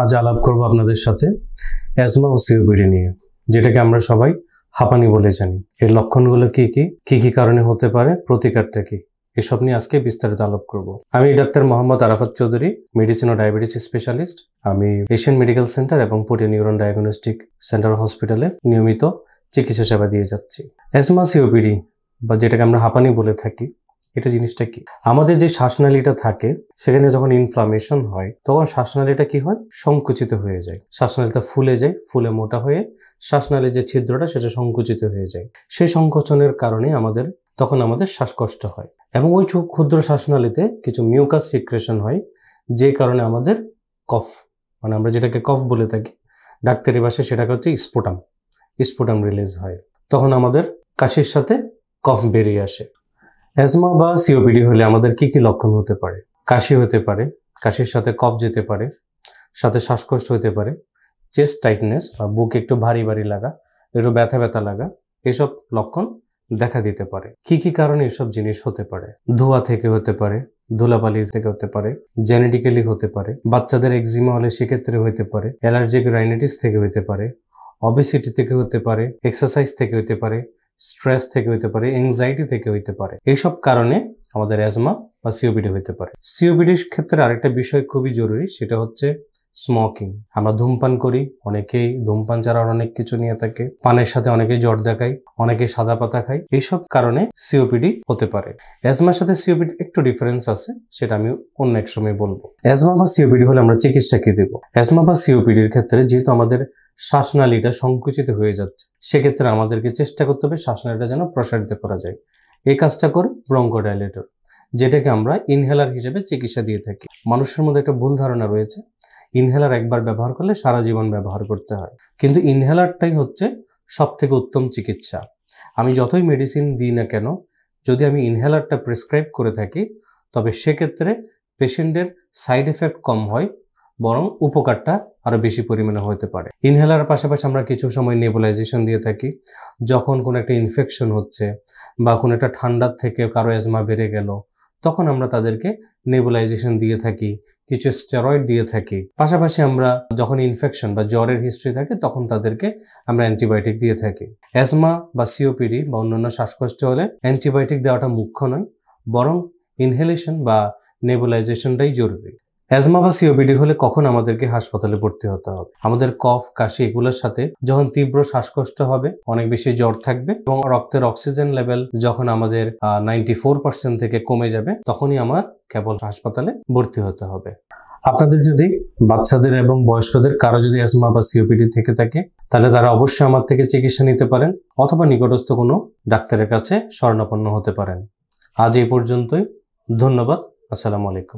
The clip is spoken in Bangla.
আজ আলাপ করব আপনাদের সাথে অ্যাজমা ও সিওপিডি নিয়ে, যেটাকে আমরা সবাই হাঁপানি বলে জানি। এর লক্ষণগুলো কি কি কারণে হতে পারে, প্রতিকারটা কি, এসব নিয়ে আজকে বিস্তারিত আলাপ করব। আমি ডাক্তার মোহাম্মদ আরাফাত চৌধুরী, মেডিসিন ও ডায়াবেটিস স্পেশালিস্ট। আমি এশিয়ান মেডিকেল সেন্টার এবং পুটে নিউরন ডায়াগনস্টিক সেন্টার হসপিটালে নিয়মিত চিকিৎসা সেবা দিয়ে যাচ্ছি। অ্যাজমা সিওপিডি বা যেটাকে আমরা হাঁপানি বলে থাকি, এটা জিনিসটা কি? আমাদের যে শ্বাসনালীটা থাকে সেখানে যখন ইনফ্লামেশন হয় তখন শ্বাসনালীটা কি হয়, সংকুচিত হয়ে যায়। শ্বাসনালীটা ফুলে যায়, ফুলে মোটা হয়ে শ্বাসনালীর যে ছিদ্রটা সেটা সংকুচিত হয়ে যায়। সেই সংকোচনের কারণে তখন আমাদের শ্বাসকষ্ট হয় এবং ওই ক্ষুদ্র শ্বাসনালীতে কিছু মিউকাস সিক্রেশন হয়, যে কারণে আমাদের কফ, মানে আমরা যেটাকে কফ বলে থাকি ডাক্তারি ভাষায়, সেটাকে হচ্ছে স্পুটাম রিলিজ হয়। তখন আমাদের কাশির সাথে কফ বেরিয়ে আসে। অ্যাজমা বা সিওপিডি হলে আমাদের কি লক্ষণ হতে পারে? কাশি হতে পারে, কাশির সাথে কফ যেতে পারে, সাথে শ্বাসকষ্ট হতে পারে, চেস্ট টাইটনেস বা বুক একটু ভারী লাগা, একটু ব্যথা লাগা, এসব লক্ষণ দেখা দিতে পারে। কি কারণে এসব জিনিস হতে পারে? ধোঁয়া থেকে হতে পারে, ধুলাবালি থেকে হতে পারে, জেনেটিক্যালি হতে পারে, বাচ্চাদের এক্সিমা হলে সেক্ষেত্রে হতে পারে, অ্যালার্জিক রাইনাইটিস থেকে হতে পারে, অবেসিটি থেকে হতে পারে, এক্সারসাইজ থেকে হতে পারে, স্ট্রেস থেকে হতে পারে, এংজাইটি থেকে হতে পারে। এইসব কারণে আমাদের অ্যাজমা বা সিওপিডি হতে পারে। সিওপিডির ক্ষেত্রে আরেকটা বিষয় খুবই জরুরি, সেটা হচ্ছে স্মোকিং। আমরা ধূমপান করি, অনেকেই ধূমপান ছাড়া অনেক কিছু নিয়ে থাকে, পানের সাথে অনেকেই জ্বর দেখায়, অনেকে সাদা পাতা খায়। এইসব কারণে সিওপিডি হতে পারে। অ্যাজমার সাথে সিওপিডি একটু ডিফারেন্স আছে, সেটা আমি অন্য এক সময় বলবো। অ্যাজমা বা সিওপিডি হলে আমরা চিকিৎসা কি দেব? অ্যাজমা বা সিওপিডির ক্ষেত্রে যেহেতু আমাদের শ্বাসনালীটা সংকুচিত হয়ে যাচ্ছে, সেক্ষেত্রে আমাদেরকে চেষ্টা করতে হবে শ্বাসনালীটা যেন প্রসারিত করা যায়। এই কাজটা করে ব্রঙ্কোডাইলেটর, যেটাকে আমরা ইনহেলার হিসেবে চিকিৎসা দিয়ে থাকি। মানুষের মধ্যে একটা ভুল ধারণা রয়েছে, ইনহেলার একবার ব্যবহার করলে সারা জীবন ব্যবহার করতে হয়, কিন্তু ইনহেলারটাই হচ্ছে সব থেকে উত্তম চিকিৎসা। আমি যতই মেডিসিন দিই না কেন, যদি আমি ইনহেলারটা প্রেসক্রাইব করে থাকি, তবে সেক্ষেত্রে পেশেন্টের সাইড এফেক্ট কম হয়, বরং উপকারটা আরো বেশি পরিমাণে হতে পারে। ইনহেলার পাশাপাশি আমরা কিছু সময় নেবুলাইজেশন দিয়ে থাকি। যখন কোনো একটা ইনফেকশন হচ্ছে বা কোনো একটা ঠান্ডার থেকে কারো অ্যাজমা বেড়ে গেল, তখন আমরা তাদেরকে নেবুলাইজেশন দিয়ে থাকি, কিছু স্টেরয়েড দিয়ে থাকি। পাশাপাশি আমরা যখন ইনফেকশন বা জ্বরের হিস্ট্রি থাকে, তখন তাদেরকে আমরা অ্যান্টিবায়োটিক দিয়ে থাকি। অ্যাজমা বা সিওপিডি বা অন্যান্য শ্বাসকষ্ট হলে অ্যান্টিবায়োটিক দেওয়াটা মুখ্য নয়, বরং ইনহেলেশন বা নেবুলাইজেশনটাই জরুরি। অ্যাজমা বা সিওপিডি হলে কখন আমাদেরকে হাসপাতালে ভর্তি হতে হবে? আমাদের কফ, কাশি এগুলোর সাথে যখন তীব্র শ্বাসকষ্ট হবে, অনেক বেশি জ্বর থাকবে এবং রক্তের অক্সিজেন লেভেল যখন আমাদের 94% থেকে কমে যাবে, তখনই আমার কেবল হাসপাতালে ভর্তি হতে হবে। আপনাদের যদি বাচ্চাদের এবং বয়স্কদের কারো যদি অ্যাজমা বা সিওপিডি থেকে থাকে, তাহলে তারা অবশ্যই আমার থেকে চিকিৎসা নিতে পারেন অথবা নিকটস্থ কোনো ডাক্তারের কাছে শরণাপন্ন হতে পারেন। আজ এই পর্যন্তই। ধন্যবাদ। আসসালামু আলাইকুম।